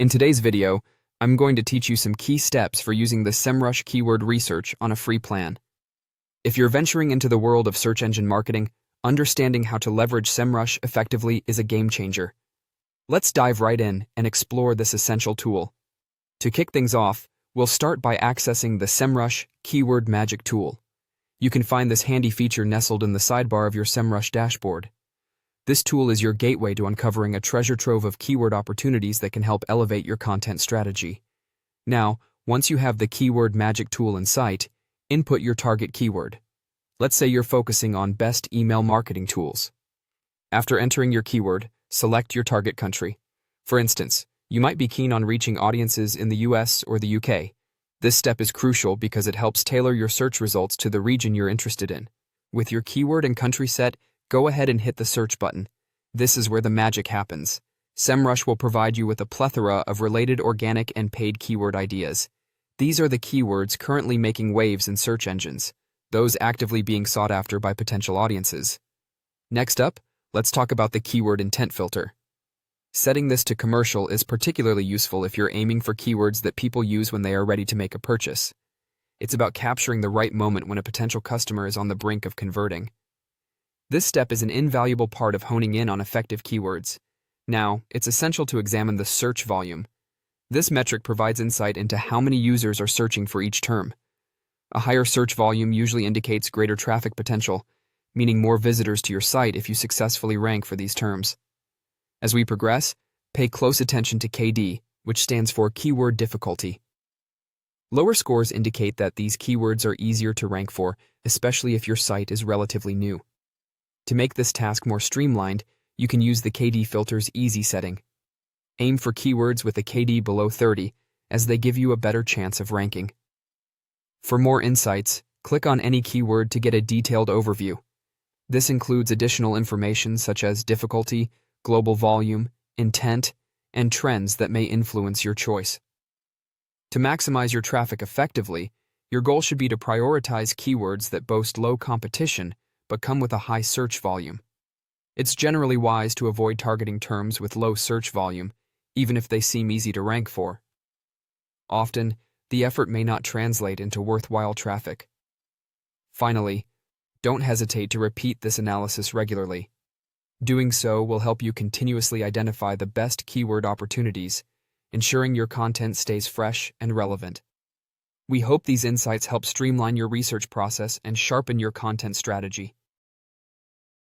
In today's video, I'm going to teach you some key steps for using the Semrush keyword research on a free plan. If you're venturing into the world of search engine marketing, understanding how to leverage Semrush effectively is a game changer. Let's dive right in and explore this essential tool. To kick things off, we'll start by accessing the Semrush Keyword Magic tool. You can find this handy feature nestled in the sidebar of your Semrush dashboard. This tool is your gateway to uncovering a treasure trove of keyword opportunities that can help elevate your content strategy. Now, once you have the Keyword Magic tool in sight, input your target keyword. Let's say you're focusing on best email marketing tools. After entering your keyword, select your target country. For instance, you might be keen on reaching audiences in the US or the UK. This step is crucial because it helps tailor your search results to the region you're interested in. With your keyword and country set, go ahead and hit the search button. This is where the magic happens. Semrush will provide you with a plethora of related organic and paid keyword ideas. These are the keywords currently making waves in search engines, those actively being sought after by potential audiences. Next up, let's talk about the keyword intent filter. Setting this to commercial is particularly useful if you're aiming for keywords that people use when they are ready to make a purchase. It's about capturing the right moment when a potential customer is on the brink of converting. This step is an invaluable part of honing in on effective keywords. Now, it's essential to examine the search volume. This metric provides insight into how many users are searching for each term. A higher search volume usually indicates greater traffic potential, meaning more visitors to your site if you successfully rank for these terms. As we progress, pay close attention to KD, which stands for keyword difficulty. Lower scores indicate that these keywords are easier to rank for, especially if your site is relatively new. To make this task more streamlined, you can use the KD filter's easy setting. Aim for keywords with a KD below 30, as they give you a better chance of ranking. For more insights, click on any keyword to get a detailed overview. This includes additional information such as difficulty, global volume, intent, and trends that may influence your choice. To maximize your traffic effectively, your goal should be to prioritize keywords that boast low competition but come with a high search volume. It's generally wise to avoid targeting terms with low search volume, even if they seem easy to rank for. Often, the effort may not translate into worthwhile traffic. Finally, don't hesitate to repeat this analysis regularly. Doing so will help you continuously identify the best keyword opportunities, ensuring your content stays fresh and relevant. We hope these insights help streamline your research process and sharpen your content strategy.